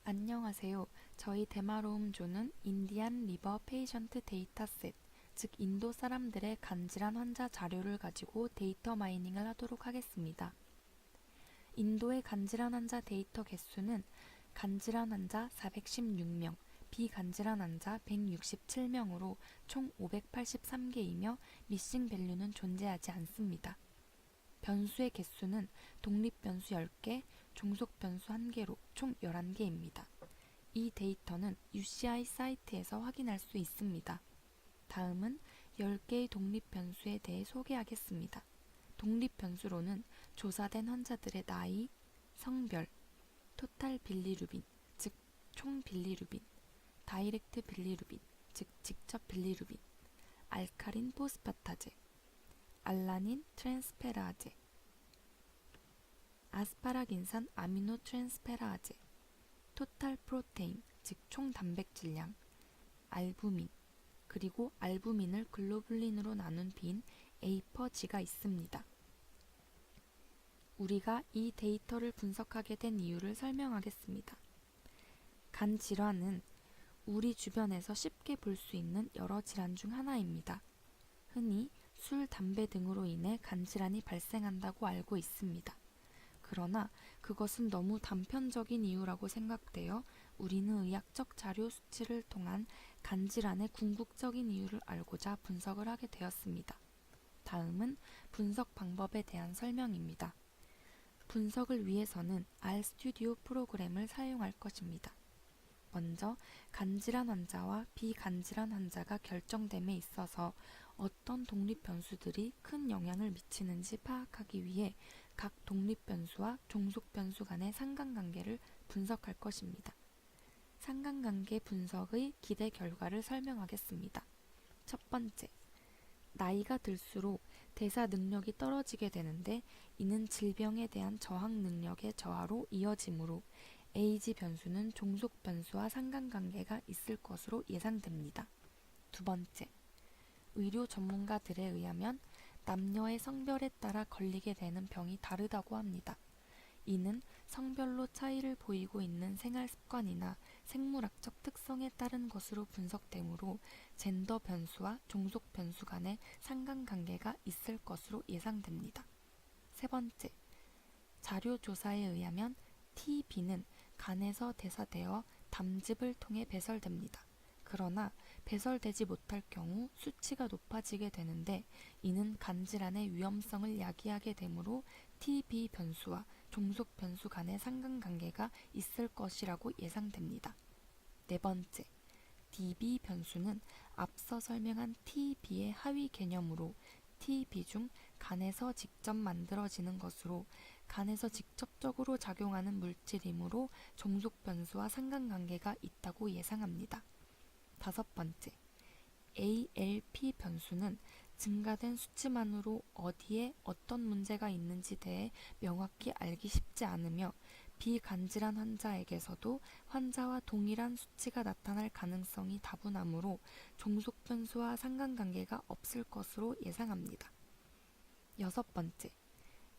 안녕하세요. 저희 대마로움조는 인디안 리버 페이션트 데이터셋, 즉 인도 사람들의 간질환 환자 자료를 가지고 데이터 마이닝을 하도록 하겠습니다. 인도의 간질환 환자 데이터 개수는 간질환 환자 416명, 비간질환 환자 167명으로 총 583개이며 미싱 밸류는 존재하지 않습니다. 변수의 개수는 독립변수 10개, 종속변수 1개로 총 11개입니다. 이 데이터는 UCI 사이트에서 확인할 수 있습니다. 다음은 10개의 독립변수에 대해 소개하겠습니다. 독립변수로는 조사된 환자들의 나이, 성별, 토탈 빌리루빈, 즉 총 빌리루빈, 다이렉트 빌리루빈, 즉 직접 빌리루빈, 알카린 포스파타제, 알라닌 트랜스페라제, 아스파라긴산 아미노 트랜스페라제, 토탈 프로테인, 즉 총 단백질량, 알부민, 그리고 알부민을 글로불린으로 나눈 빈 에이퍼지가 있습니다. 우리가 이 데이터를 분석하게 된 이유를 설명하겠습니다. 간 질환은 우리 주변에서 쉽게 볼 수 있는 여러 질환 중 하나입니다. 흔히 술, 담배 등으로 인해 간 질환이 발생한다고 알고 있습니다. 그러나 그것은 너무 단편적인 이유라고 생각되어 우리는 의학적 자료 수치를 통한 간 질환의 궁극적인 이유를 알고자 분석을 하게 되었습니다. 다음은 분석 방법에 대한 설명입니다. 분석을 위해서는 RStudio 프로그램을 사용할 것입니다. 먼저 간질환 환자와 비간질환 환자가 결정됨에 있어서 어떤 독립 변수들이 큰 영향을 미치는지 파악하기 위해 각 독립 변수와 종속 변수 간의 상관관계를 분석할 것입니다. 상관관계 분석의 기대 결과를 설명하겠습니다. 첫 번째, 나이가 들수록 대사 능력이 떨어지게 되는데 이는 질병에 대한 저항 능력의 저하로 이어지므로 에이지 변수는 종속 변수와 상관관계가 있을 것으로 예상됩니다. 두 번째, 의료 전문가들에 의하면 남녀의 성별에 따라 걸리게 되는 병이 다르다고 합니다. 이는 성별로 차이를 보이고 있는 생활 습관이나 생물학적 특성에 따른 것으로 분석되므로 젠더 변수와 종속 변수 간의 상관관계가 있을 것으로 예상됩니다. 세 번째, 자료 조사에 의하면 TB는 간에서 대사되어 담즙을 통해 배설됩니다. 그러나 배설되지 못할 경우 수치가 높아지게 되는데 이는 간질환의 위험성을 야기하게 되므로 TB 변수와 종속 변수 간의 상관관계가 있을 것이라고 예상됩니다. 네 번째, DB 변수는 앞서 설명한 TB의 하위 개념으로 TB 중 간에서 직접 만들어지는 것으로 간에서 직접적으로 작용하는 물질이므로 종속 변수와 상관관계가 있다고 예상합니다. 다섯 번째, ALP 변수는 증가된 수치만으로 어디에 어떤 문제가 있는지 대해 명확히 알기 쉽지 않으며 비간질환 환자에게서도 환자와 동일한 수치가 나타날 가능성이 다분하므로 종속 변수와 상관관계가 없을 것으로 예상합니다. 여섯 번째,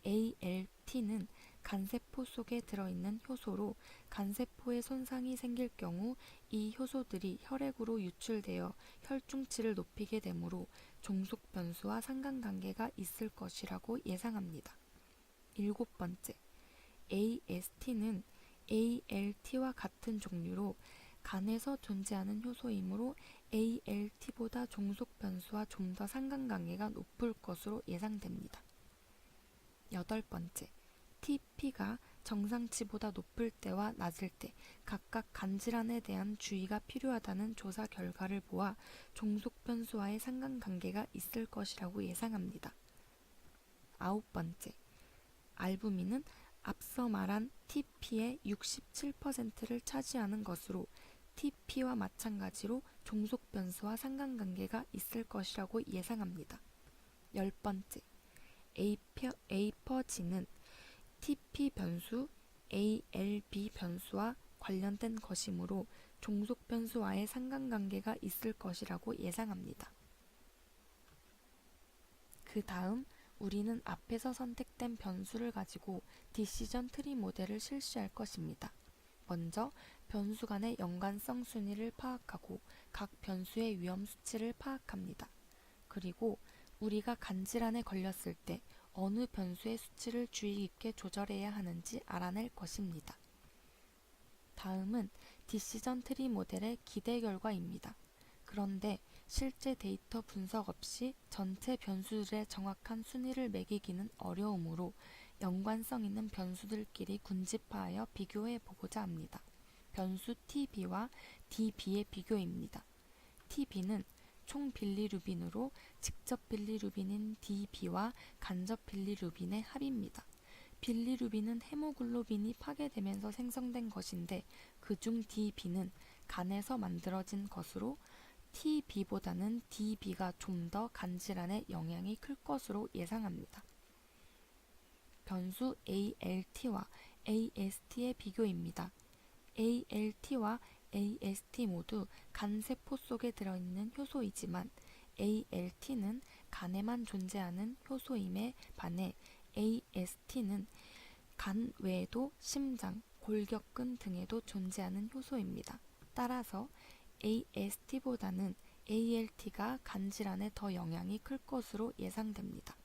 ALT는 간세포 속에 들어있는 효소로 간세포에 손상이 생길 경우 이 효소들이 혈액으로 유출되어 혈중치를 높이게 되므로 종속 변수와 상관관계가 있을 것이라고 예상합니다. 일곱 번째, AST는 ALT와 같은 종류로 간에서 존재하는 효소이므로 ALT보다 종속 변수와 좀 더 상관관계가 높을 것으로 예상됩니다. 여덟 번째, TP가 정상치보다 높을 때와 낮을 때 각각 간질환에 대한 주의가 필요하다는 조사 결과를 보아 종속 변수와의 상관관계가 있을 것이라고 예상합니다. 아홉 번째, 알부민은 앞서 말한 TP의 67%를 차지하는 것으로 TP와 마찬가지로 종속 변수와 상관관계가 있을 것이라고 예상합니다. 열 번째, 에이퍼지는 TP 변수, ALB 변수와 관련된 것이므로 종속 변수와의 상관관계가 있을 것이라고 예상합니다. 그 다음 우리는 앞에서 선택된 변수를 가지고 디시전 트리 모델을 실시할 것입니다. 먼저 변수 간의 연관성 순위를 파악하고 각 변수의 위험 수치를 파악합니다. 그리고 우리가 간질환에 걸렸을 때 어느 변수의 수치를 주의 깊게 조절해야 하는지 알아낼 것입니다. 다음은 디시전 트리 모델의 기대 결과입니다. 그런데 실제 데이터 분석 없이 전체 변수들의 정확한 순위를 매기기는 어려우므로 연관성 있는 변수들끼리 군집하여 비교해 보고자 합니다. 변수 tb와 db의 비교입니다. tb는 총 빌리루빈으로 직접 빌리루빈인 db와 간접 빌리루빈의 합입니다. 빌리루빈은 헤모글로빈이 파괴되면서 생성된 것인데 그중 db는 간에서 만들어진 것으로 tb보다는 db가 좀 더 간질환에 영향이 클 것으로 예상합니다. 변수 alt와 ast의 비교입니다. alt와 ast 모두 간세포 속에 들어있는 효소이지만 alt는 간에만 존재하는 효소임에 반해 ast는 간 외에도 심장, 골격근 등에도 존재하는 효소입니다. 따라서 ast보다는 alt가 간질환에 더 영향이 클 것으로 예상됩니다.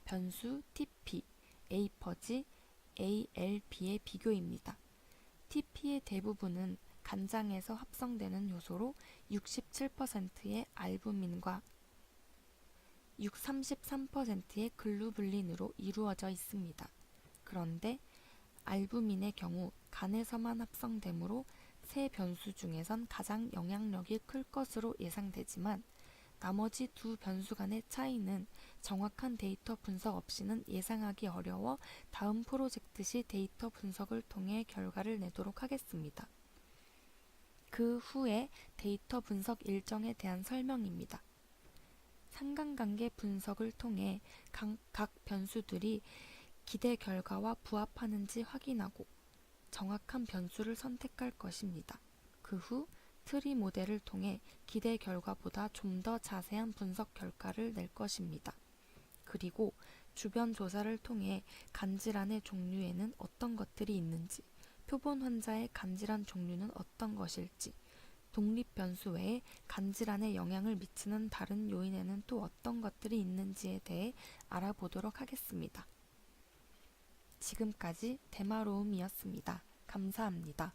변수 TP, a퍼지, ALB의 비교입니다. TP의 대부분은 간장에서 합성되는 효소로 67%의 알부민과 33%의 글루불린으로 이루어져 있습니다. 그런데 알부민의 경우 간에서만 합성되므로 세 변수 중에선 가장 영향력이 클 것으로 예상되지만 나머지 두 변수 간의 차이는 정확한 데이터 분석 없이는 예상하기 어려워 다음 프로젝트 시 데이터 분석을 통해 결과를 내도록 하겠습니다. 그 후에 데이터 분석 일정에 대한 설명입니다. 상관관계 분석을 통해 각 변수들이 기대 결과와 부합하는지 확인하고 정확한 변수를 선택할 것입니다. 그 후 트리 모델을 통해 기대 결과보다 좀 더 자세한 분석 결과를 낼 것입니다. 그리고 주변 조사를 통해 간질환의 종류에는 어떤 것들이 있는지, 표본 환자의 간질환 종류는 어떤 것일지, 독립 변수 외에 간질환에 영향을 미치는 다른 요인에는 또 어떤 것들이 있는지에 대해 알아보도록 하겠습니다. 지금까지 대마로움이었습니다. 감사합니다.